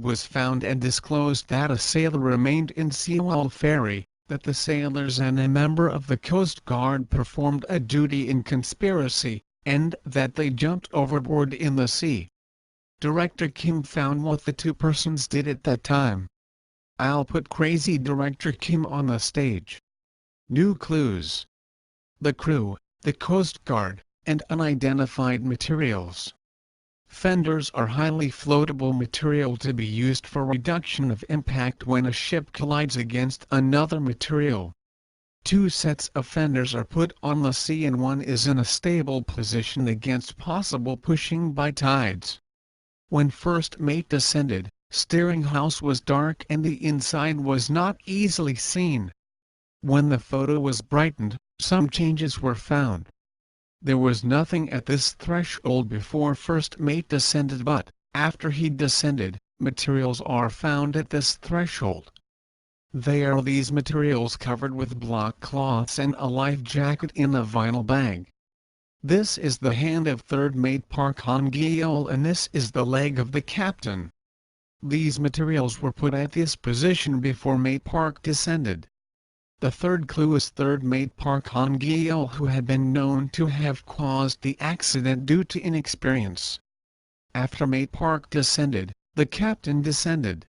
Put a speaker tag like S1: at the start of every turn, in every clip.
S1: was found and disclosed that a sailor remained in Sewol Ferry, that the sailors and a member of the Coast Guard performed a duty in conspiracy, and that they jumped overboard in the sea. Director Kim found what the two persons did at that time. I'll put crazy Director Kim on the stage. New clues. The crew, the Coast Guard, and unidentified materials. Fenders are highly floatable material to be used for reduction of impact when a ship collides against another material. 2 sets of fenders are put on the sea and one is in a stable position against possible pushing by tides. When first mate descended, steering house was dark and the inside was not easily seen. When the photo was brightened, some changes were found. There was nothing at this threshold before first mate descended, but, after he descended, materials are found at this threshold. They are these materials covered with block cloths and a life jacket in a vinyl bag. This is the hand of third mate Park Han-gyeol and this is the leg of the captain. These materials were put at this position before mate Park descended. The third clue is third mate Park Han-gyeol, who had been known to have caused the accident due to inexperience. After mate Park descended, the captain descended.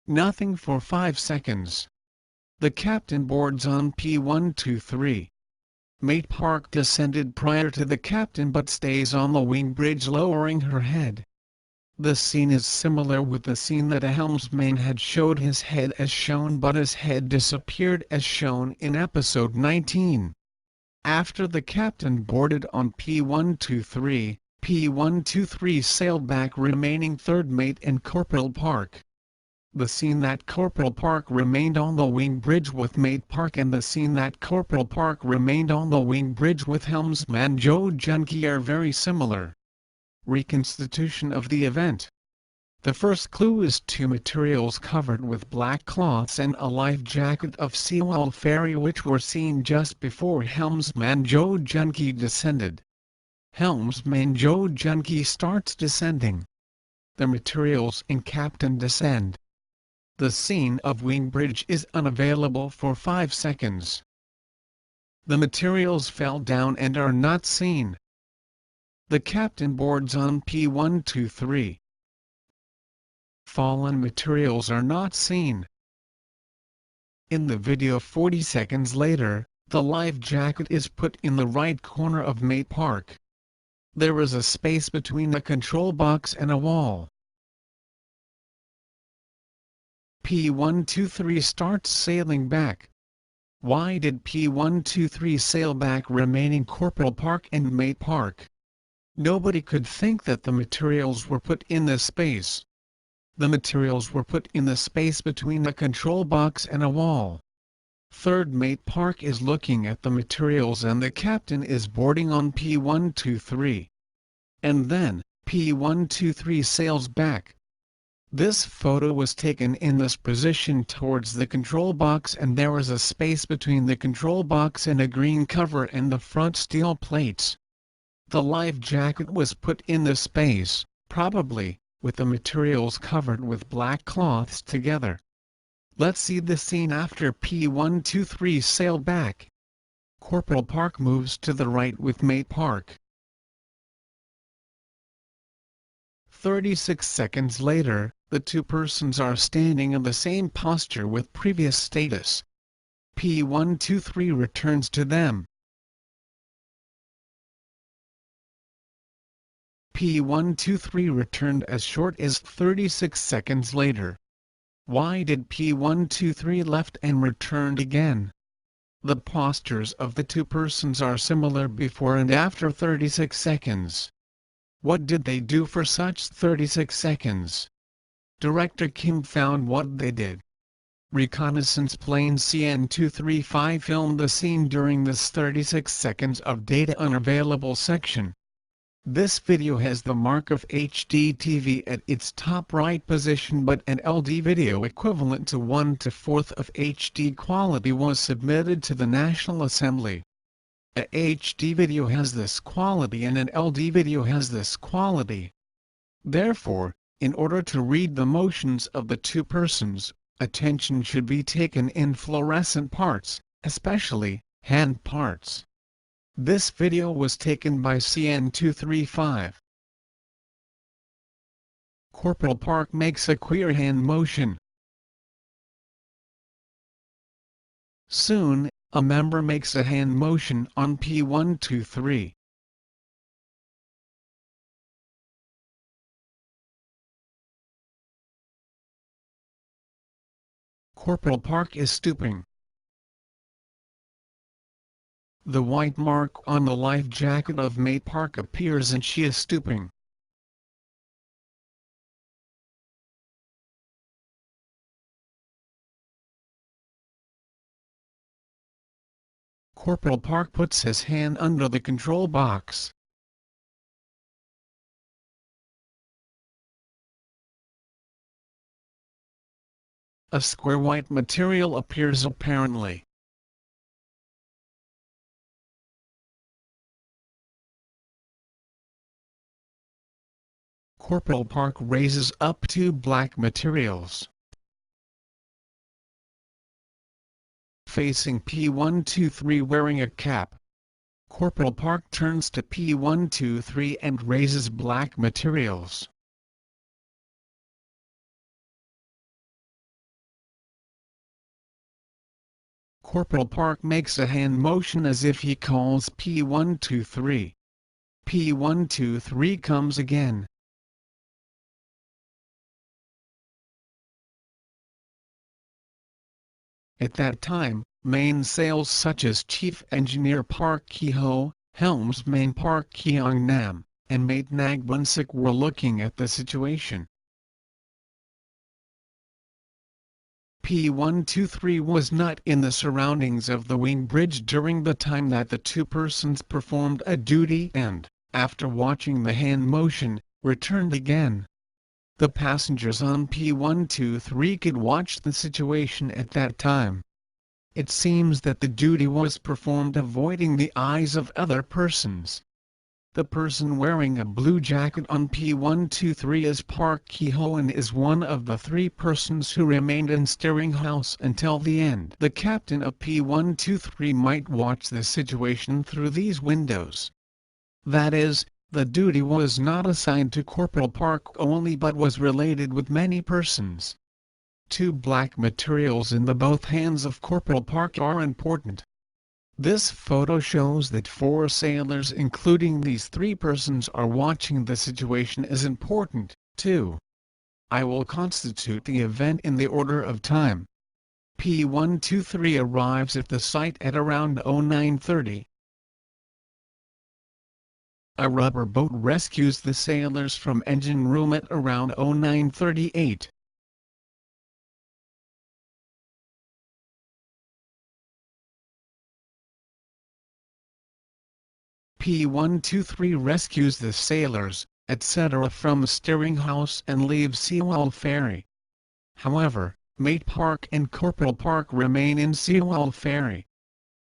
S1: Nothing for 5 seconds. The captain boards on P123. Mate Park descended prior to the captain but stays on the wing bridge lowering her head. The scene is similar with the scene that a helmsman had showed his head as shown but his head disappeared as shown in episode 19. After the captain boarded on P123, P123 sailed back remaining third mate and Corporal Park. The scene that Corporal Park remained on the wing bridge with mate Park and the scene that Corporal Park remained on the wing bridge with helmsman Jo Junki are very similar. Reconstitution of the event. The first clue is 2 materials covered with black cloths and a life jacket of Sewol Ferry which were seen just before helmsman Jo Junki descended. Helmsman Jo Junki starts descending. The materials and captain descend. The scene of wing bridge is unavailable for 5 seconds. The materials fell down and are not seen. The captain boards on P123. Fallen materials are not seen. In the video 40 seconds later, the life jacket is put in the right corner of mate Park. There is a space between the control box and a wall. P123 starts sailing back. Why did P123 sail back remaining Corporal Park and mate Park? Nobody could think that the materials were put in this space. The materials were put in the space between the control box and a wall. Third mate Park is looking at the materials and the captain is boarding on P123. And then, P123 sails back. This photo was taken in this position towards the control box and there was a space between the control box and a green cover and the front steel plates. The life jacket was put in the space, probably, with the materials covered with black cloths together. Let's see the scene after P123 sailed back. Corporal Park moves to the right with mate Park. 36 seconds later, the 2 persons are standing in the same posture with previous status. P123 returns to them. P123 returned as short as 36 seconds later. Why did P123 left and returned again? The postures of the 2 persons are similar before and after 36 seconds. What did they do for such 36 seconds? Director Kim found what they did. Reconnaissance plane CN-235 filmed the scene during this 36 seconds of data unavailable section. This video has the mark of HD TV at its top right position but an LD video equivalent to 1/4 of HD quality was submitted to the National Assembly. A HD video has this quality and an LD video has this quality. Therefore, In order to read the motions of the two persons, attention should be taken in fluorescent parts, especially hand parts. This video was taken by CN235. Corporal Park makes a queer hand motion. Soon, a member makes a hand motion on P123. Corporal Park is stooping. The white mark on the life jacket of Mate Park appears and she is stooping. Corporal Park puts his hand under the control box. A square white material appears apparently. Corporal Park raises up two black materials. Facing P123 wearing a cap, Corporal Park turns to P123 and raises black materials. Corporal Park makes a hand motion as if he calls P123. P123 comes again. At that time, main sales such as Chief Engineer Park Ki-ho, Helmsman Park Kyung-nam, and Mate Nagbunsik were looking at the situation. P123 was not in the surroundings of the wing bridge during the time that the two persons performed a duty and, after watching the hand motion, returned again. The passengers on P123 could watch the situation at that time. It seems that the duty was performed avoiding the eyes of other persons. The person wearing a blue jacket on P123 is Park Ki-ho and is one of the three persons who remained in steering house until the end. The captain of P123 might watch the situation through these windows. That is, the duty was not assigned to Corporal Park only but was related with many persons. Two black materials in the both hands of Corporal Park are important. This photo shows that four sailors including these three persons are watching the situation is important, too. I will constitute the event in the order of time. P123 arrives at the site at around 0930. A rubber boat rescues the sailors from engine room at around 0938. P123 rescues the sailors, etc. from steering house and leaves Sewol Ferry. However, Mate Park and Corporal Park remain in Sewol Ferry.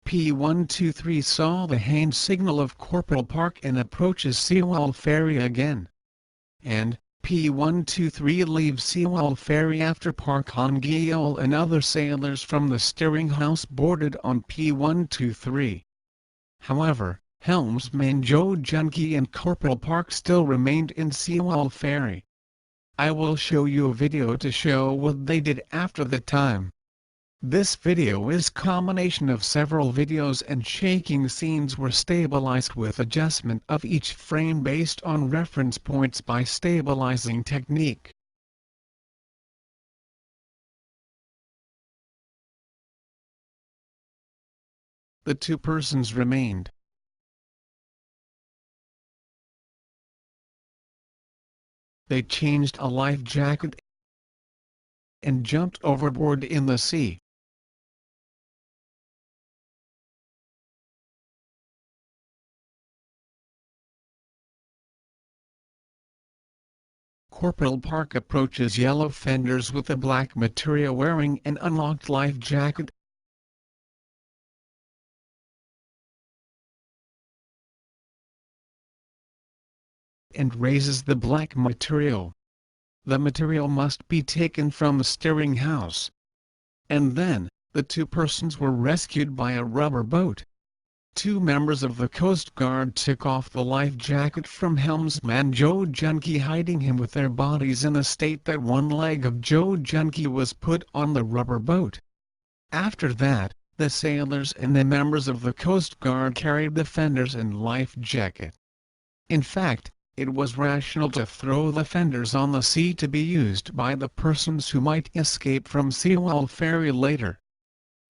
S1: P123 saw the hand signal of Corporal Park and approaches Sewol Ferry again. And, P123 leaves Sewol Ferry after Park Han-gyeol and other sailors from the steering house boarded on P123. However, Helmsman Jo Jun-ki and Corporal Park still remained in Sewol Ferry. I will show you a video to show what they did after the time. This video is combination of several videos and shaking scenes were stabilized with adjustment of each frame based on reference points by stabilizing technique. The two persons remained. They changed a life jacket and jumped overboard in the sea. Corporal Park approaches yellow fenders with a black material wearing an unlocked life jacket. And raises the black material. the material must be taken from the steering house. And then, the two persons were rescued by a rubber boat. Two members of the Coast Guard took off the life jacket from helmsman Joe Junkie, hiding him with their bodies in a state that one leg of Joe Junkie was put on the rubber boat. After that, the sailors and the members of the Coast Guard carried the fenders and life jacket. In fact, it was rational to throw the fenders on the sea to be used by the persons who might escape from Sewol Ferry later.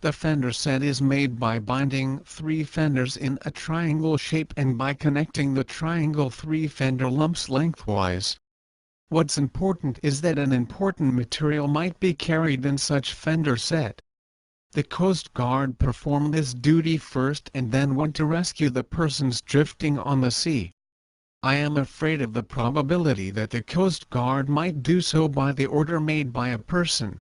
S1: The fender set is made by binding 3 fenders in a triangle shape and by connecting the triangle 3 fender lumps lengthwise. What's important is that an important material might be carried in such fender set. The Coast Guard performed this duty first and then went to rescue the persons drifting on the sea. I am afraid of the probability that the Coast Guard might do so by the order made by a person.